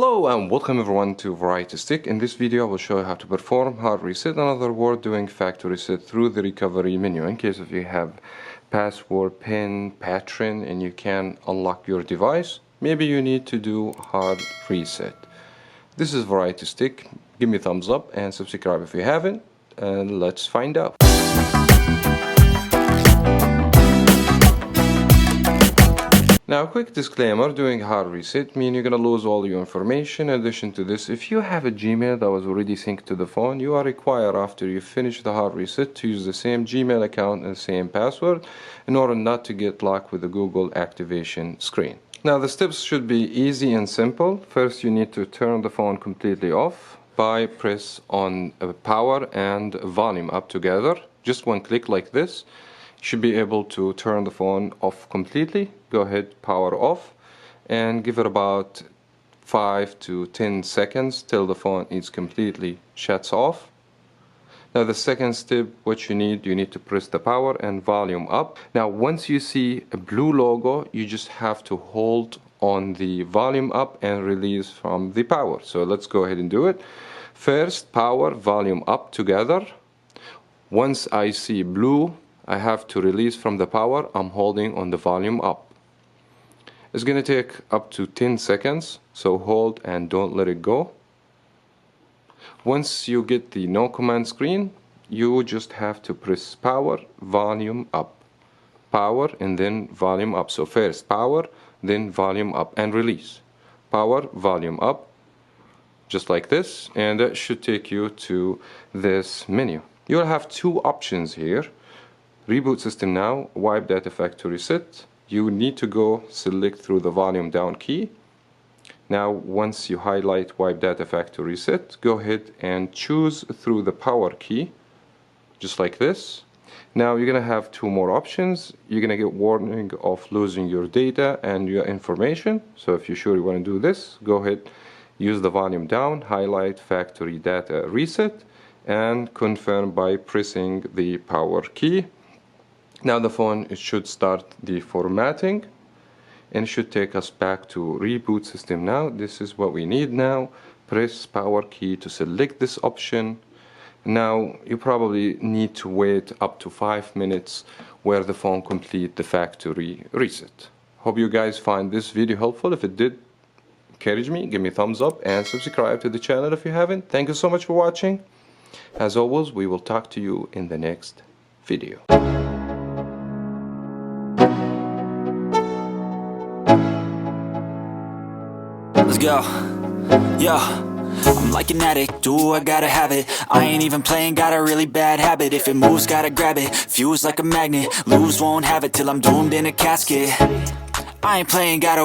Hello and welcome everyone to Variety Stick. In this video I will show you how to perform hard reset, in other words doing factory reset through the recovery menu. In case if you have password, PIN, patron and you can unlock your device, maybe you need to do hard reset. This is Variety Stick. Give me a thumbs up and subscribe if you haven't, and let's find out. Now, a quick disclaimer, doing hard reset means you're going to lose all your information. In addition to this, if you have a Gmail that was already synced to the phone, you are required after you finish the hard reset to use the same Gmail account and the same password in order not to get locked with the Google activation screen. Now, the steps should be easy and simple. First, you need to turn the phone completely off by press on power and volume up together. Just one click like this. You should be able to turn the phone off completely. Go ahead, power off, and give it about 5 to 10 seconds till the phone is completely shuts off. Now the second step, what you need to press the power and volume up. Now once you see a blue logo, you just have to hold on the volume up and release from the power. So let's go ahead and do it. First, power, volume up together. Once I see blue, I have to release from the power. I'm holding on the volume up. It's going to take up to 10 seconds, so hold and don't let it go. Once you get the no command screen, you just have to press power, volume up, power, and then volume up. So first power, then volume up and release. Power, volume up, just like this, and that should take you to this menu. You'll have two options here. Reboot system now, wipe data factory reset. You need to go select through the volume down key. Now once you highlight wipe data factory reset, go ahead and choose through the power key, just like this. Now you're gonna have two more options. You're gonna get warning of losing your data and your information. So if you're sure you want to do this, go ahead, use the volume down, highlight factory data reset, and confirm by pressing the power key. Now the phone, it should start the formatting and should take us back to reboot system. Now this is what we need. Now press power key to select this option. Now you probably need to wait up to 5 minutes where the phone complete the factory reset. Hope you guys find this video helpful. If it did, encourage me, give me a thumbs up and subscribe to the channel if you haven't. Thank you so much for watching. As always, we will talk to you in the next video. Let's go. Yo, I'm like an addict, do I gotta have it. I ain't even playing, got a really bad habit. If it moves, gotta grab it, fuse like a magnet. Lose, won't have it till I'm doomed in a casket. I ain't playing, gotta